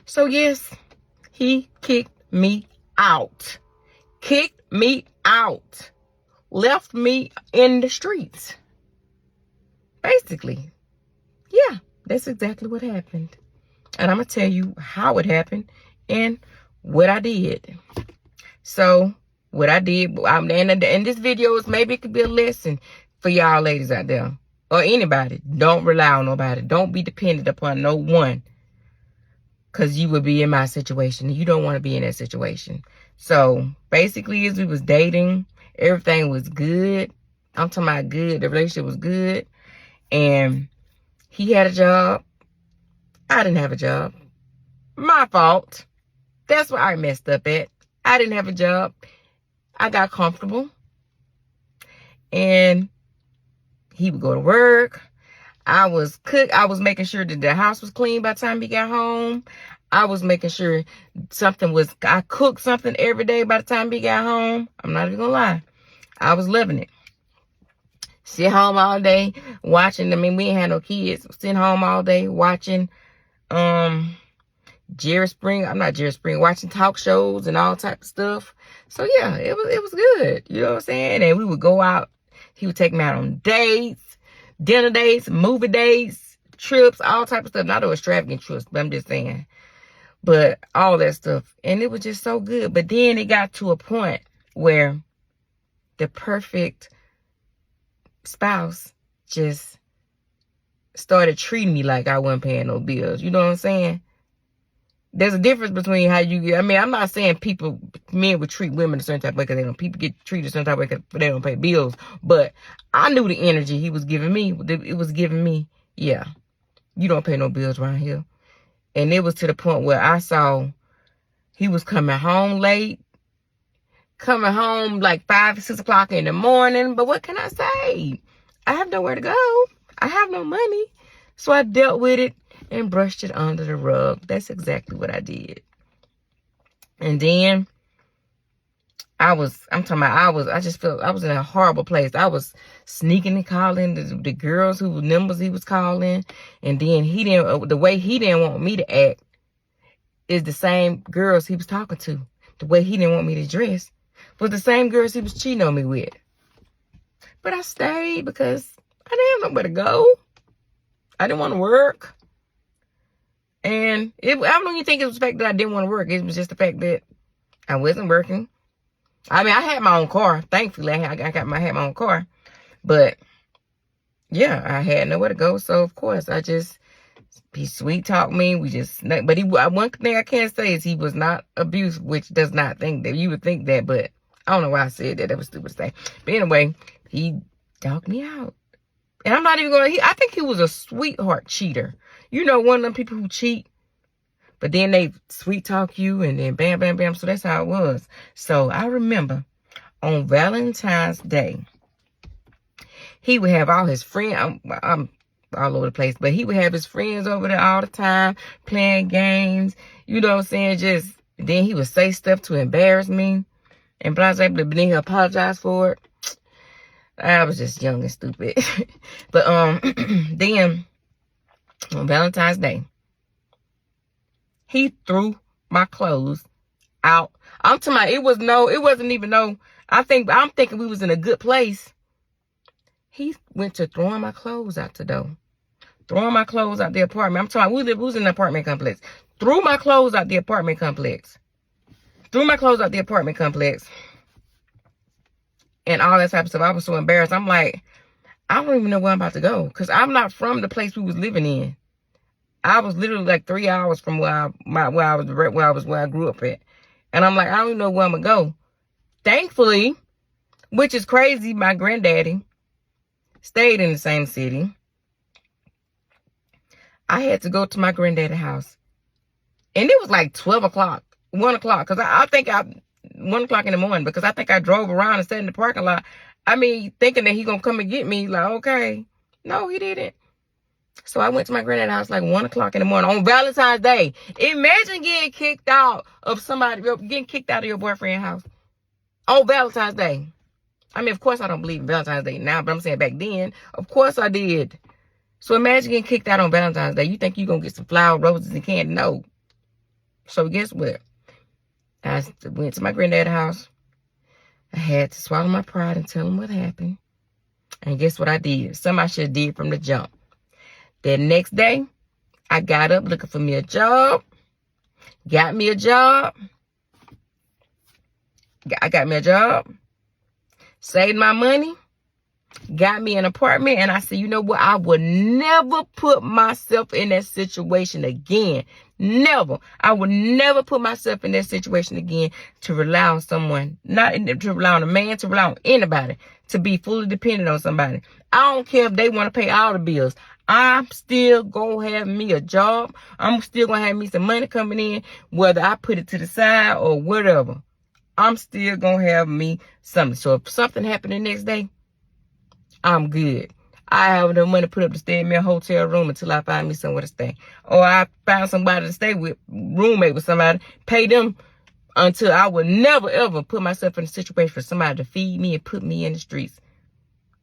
So yes, he kicked me out. Kicked me out. Left me in the streets. Basically. Yeah, that's exactly what happened. And I'm going to tell you how it happened and what I did. So, what I did, and this video is maybe it could be a lesson for y'all ladies out there. Or anybody. Don't rely on nobody. Don't be dependent upon no one. Because you would be in my situation. You don't want to be in that situation. So, basically, as we was dating, everything was good. I'm talking about good. The relationship was good. And he had a job. I didn't have a job. My fault. That's where I messed up at. I didn't have a job. I got comfortable. And he would go to work. I was making sure that the house was clean by the time he got home. I was making sure I cooked something every day by the time he got home. I'm not even gonna lie. I was loving it. Sit home all day watching. I mean, we ain't had no kids. Sitting home all day watching Jerry Springer. I'm not Jerry Springer. Watching talk shows and all type of stuff. So yeah, it was good. You know what I'm saying? And we would go out. He would take me out on dates, dinner dates, movie dates, trips, all type of stuff. Not extravagant trips, but I'm just saying. But all that stuff. And it was just so good. But then it got to a point where the perfect spouse just started treating me like I wasn't paying no bills. You know what I'm saying? There's a difference between how you get. I mean, I'm not saying men would treat women a certain type of way because they don't. People get treated a certain type of way because they don't pay bills. But I knew the energy he was giving me. It was giving me, yeah, you don't pay no bills around here. And it was to the point where I saw he was coming home late, coming home like 5 or 6 o'clock in the morning. But what can I say? I have nowhere to go. I have no money. So I dealt with it and brushed it under the rug. That's exactly what I did. And then I just felt I was in a horrible place. I was sneaking and calling the girls whose numbers he was calling. And then the way he didn't want me to act is the same girls he was talking to. The way he didn't want me to dress was the same girls he was cheating on me with. But I stayed because I didn't have nowhere to go. I didn't want to work. And I don't even think it was the fact that I didn't want to work. It was just the fact that I wasn't working. I mean, I had my own car. Thankfully, I had my own car. But, yeah, I had nowhere to go. So, of course, he sweet-talked me. But one thing I can say is he was not abusive, which does not think that. You would think that, but I don't know why I said that. That was stupid to say. But anyway, he dogged me out. And I'm not even I think he was a sweetheart cheater. You know, one of them people who cheat, but then they sweet talk you and then bam, bam, bam. So that's how it was. So I remember on Valentine's Day, he would have all his friends. I'm all over the place, but he would have his friends over there all the time playing games. You know what I'm saying? Then he would say stuff to embarrass me and blah, blah, blah, but then he apologized for it. I was just young and stupid. But then on Valentine's Day, he threw my clothes out. I'm talking about it wasn't even I'm thinking we was in a good place. He went to throwing my clothes out the door. Throwing my clothes out the apartment. I'm talking about we was in an apartment complex. Threw my clothes out the apartment complex. And all that type of stuff. I was so embarrassed. I'm like, I don't even know where I'm about to go. Because I'm not from the place we was living in. I was literally like 3 hours from where I grew up at. And I'm like, I don't even know where I'm going to go. Thankfully, which is crazy, my granddaddy stayed in the same city. I had to go to my granddaddy's house. And it was like 12 o'clock, 1 o'clock. Because I think 1 o'clock in the morning, because I think I drove around and sat in the parking lot. I mean, thinking that he gonna come and get me. Like, okay. No, he didn't. So I went to my granddad's house like 1 o'clock in the morning on Valentine's Day. Imagine getting kicked out of your boyfriend's house on Valentine's Day. I mean, of course I don't believe in Valentine's Day now, but I'm saying back then, of course I did. So imagine getting kicked out on Valentine's Day. You think you're gonna get some flowers, roses, and candy? No. So guess what? I went to my granddad's house. I had to swallow my pride and tell him what happened. And guess what I did? Something I should have did from the jump. That next day, I got up looking for me a job. Got me a job. I got me a job. Saved my money. Got me an apartment. And I said, you know what? I would never put myself in that situation again. Never. I would never put myself in that situation again to rely on someone. Not to rely on a man, to rely on anybody. To be fully dependent on somebody. I don't care if they want to pay all the bills. I'm still going to have me a job. I'm still going to have me some money coming in. Whether I put it to the side or whatever. I'm still going to have me something. So if something happened the next day, I'm good. I have enough money to put up to stay in me a hotel room until I find me somewhere to stay. Or I found somebody to stay with, roommate with somebody, pay them until I would never, ever put myself in a situation for somebody to feed me and put me in the streets.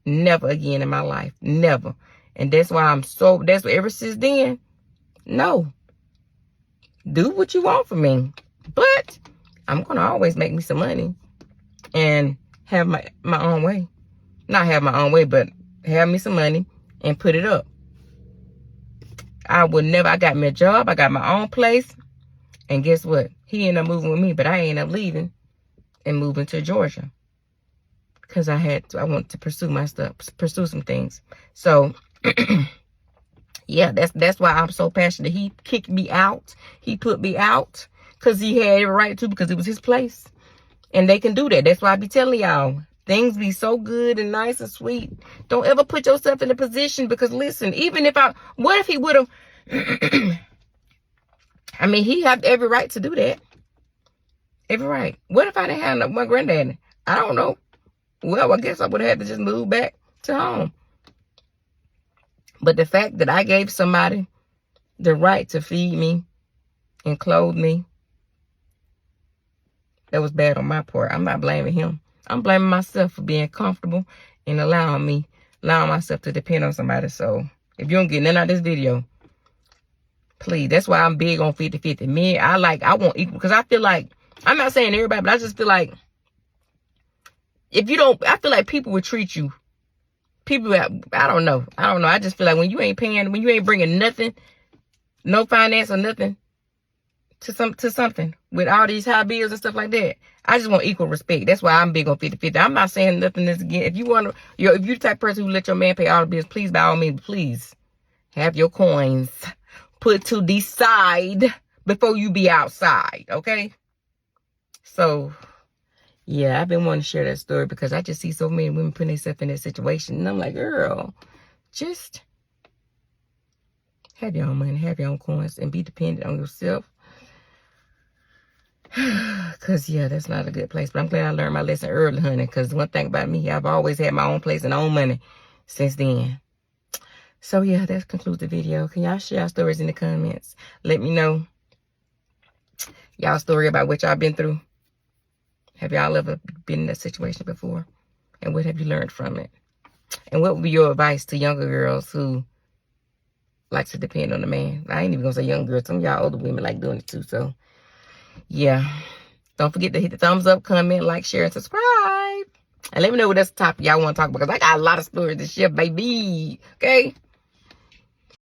Never again in my life. Never. And that's why that's what ever since then, no. Do what you want from me. But I'm going to always make me some money and have my own way. Not have my own way, but have me some money and put it up. I got me a job. I got my own place. And guess what? He ended up moving with me, but I ended up leaving and moving to Georgia. Because I wanted to pursue my stuff, pursue some things. So, yeah, that's why I'm so passionate. He kicked me out. He put me out because he had every right to, because it was his place. And they can do that. That's why I be telling y'all, things be so good and nice and sweet. Don't ever put yourself in a position, because listen, even if what if he would have, I mean, he had every right to do that. Every right. What if I didn't have my granddaddy? I don't know. Well, I guess I would have had to just move back to home. But the fact that I gave somebody the right to feed me and clothe me, that was bad on my part. I'm not blaming him. I'm blaming myself for being comfortable and allowing myself to depend on somebody. So if you don't get none out of this video, please. That's why I'm big on 50-50. Me, I want equal, because I feel like, I'm not saying everybody, but I just feel like I feel like people would treat you. People, I don't know. I just feel like when you ain't bringing nothing, no finance or nothing to something with all these high bills and stuff like that, I just want equal respect. That's why I'm big on 50-50. I'm not saying nothing is again. If you're the type of person who let your man pay all the bills, please, by all means, please have your coins put to the side before you be outside, okay? So, yeah, I've been wanting to share that story because I just see so many women putting themselves in that situation. And I'm like, girl, just have your own money, have your own coins, and be dependent on yourself. Because, yeah, that's not a good place. But I'm glad I learned my lesson early, honey. Because one thing about me, I've always had my own place and own money since then. So, yeah, that concludes the video. Can y'all share your stories in the comments? Let me know y'all story about what y'all been through. Have y'all ever been in that situation before? And what have you learned from it? And what would be your advice to younger girls who like to depend on a man? I ain't even going to say young girls. Some of y'all older women like doing it too. So, yeah. Don't forget to hit the thumbs up, comment, like, share, and subscribe. And let me know what that's the topic y'all want to talk about, because I got a lot of stories to share, baby. Okay?